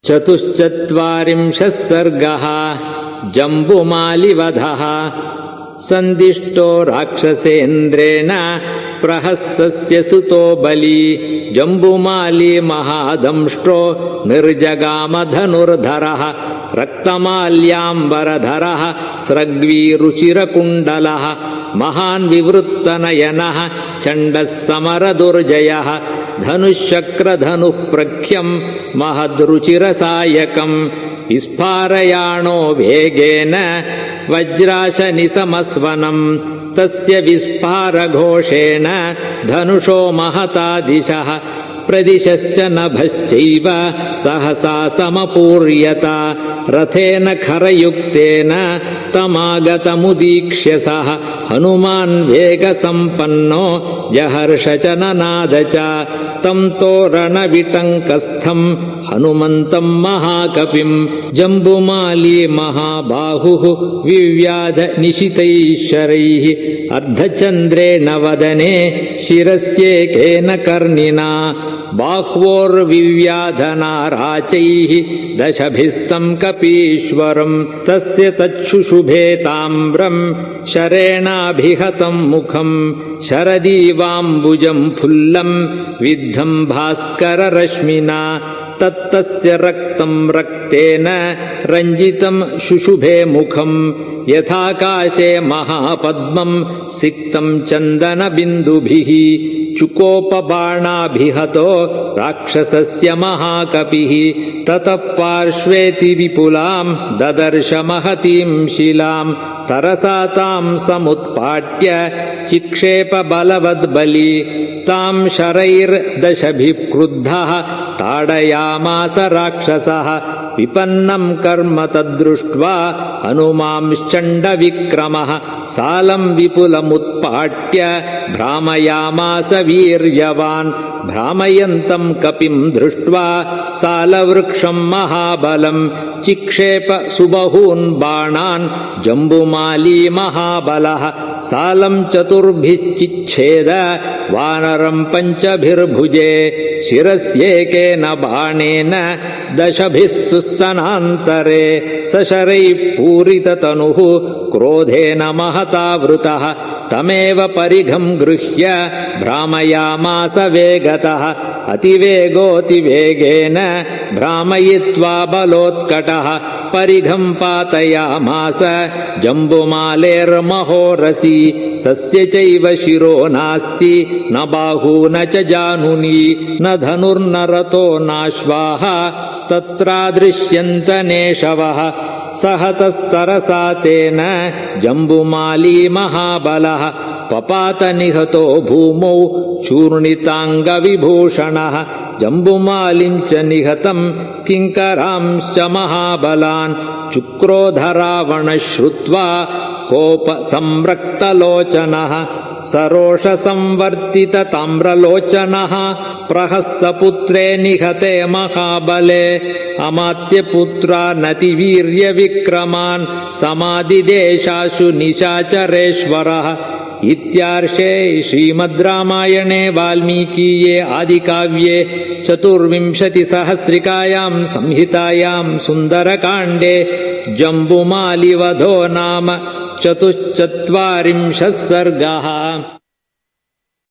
चतुश्चत्वारिंशः सर्गः जम्बुमालिवधः। सन्दिष्टो राक्षसेन्द्रेण प्रहस्तस्य सुतो बली। जम्बुमाली महादंष्ट्रो निर्जगाम धनुर्धरः। रक्तमाल्याम्बरधरः स्रग्वीरुचिरकुण्डलः। महान् विवृत्तनयनः चण्डः समरदुर्जयः। धनुश्चक्रधनुः प्रख्यम् महद्रुचिरसायकम्। विस्फारयाणो वेगेन वज्राशनिसमस्वनम्। तस्य विस्फारघोषेण धनुषो महता दिशः। प्रदिशश्च नभश्चैव सहसा समपूर्यत। रथेन खरयुक्तेन तमागतमुदीक्ष्य सः। हनुमान् वेगसम्पन्नो जहर्ष च ननाद च। तम् तोरणविटङ्कस्थम् हनुमन्तम् महाकपिम्। जम्बुमाली महाबाहुः विव्याध निशितैः शरैः। अर्धचन्द्रेण वदने शिरस्येकेन कर्णिना। बाह्वोर्विव्याधनाराचैः दशभिस्तम् कपीश्वरम्। तस्य तच्छुशुभे ताम्रम् शरेणाभिहतम् मुखम्। शरदीवाम्बुजम् फुल्लम् विद्धम् भास्कररश्मिना। तत्तस्य रक्तम् रक्तेन रञ्जितम् शुशुभे मुखम्। यथाकाशे महापद्मम् सिक्तम् चन्दनबिन्दुभिः। चुकोपबाणाभिहतो राक्षसस्य महाकपिः। ततः पार्श्वेति विपुलाम् ददर्श महतीम् शिलाम्। तरसा ताम् समुत्पाट्य चिक्षेप बलवद्बली। ताम् शरैर्दशभिः क्रुद्धः ताडयामास राक्षसः। विपन्नम् कर्म तद्दृष्ट्वा हनुमांश्चण्डविक्रमः। सालम् विपुलमुत्पाट्य भ्रामयामास वीर्यवान्। भ्रामयन्तम् कपिम् दृष्ट्वा सालवृक्षम् महाबलम्। चिक्षेप सुबहून् बाणान् जम्बुमाली महाबलः। सालम् चतुर्भिश्चिच्छेद वानरम् पञ्चभिर्भुजे। शिरस्येकेन बाणेन दशभिस्तु स्तनान्तरे। सशरैः पूरिततनुः क्रोधेन महतावृतः। तमेव परिघम् गृह्य भ्रामयामास वेगतः। अतिवेगोऽतिवेगेन भ्रामयित्वा बलोत्कटः। परिघम् पातयामास जम्बुमालेर्महोरसी। तस्य चैव शिरो नास्ति न बाहू न च जानुनी। न धनुर्न रथो नाश्वाः तत्रादृश्यन्तनेशवः। सहतस्तरसा तेन जम्बुमाली महाबलः। पपात निहतो भूमौ चूर्णिताङ्गविभूषणः। जम्बुमालिम् च निहतम् किङ्करांश्च महाबलान्। चुक्रोधरावणः श्रुत्वा कोपसंरक्तलोचनः। सरोषसंवर्तित ताम्रलोचनः प्रहस्तपुत्रे निहते महाबले। अमात्यपुत्रानतिवीर्यविक्रमान् समादिदेशासु निशाचरेश्वरः। इत्यार्षे श्रीमद् रामायणे वाल्मीकीये आदिकाव्ये चतुर्विंशतिसहस्रिकायाम् संहितायाम् सुन्दरकाण्डे जम्बुमालिवधो नाम चतुश्चत्वारिंशः सर्गः।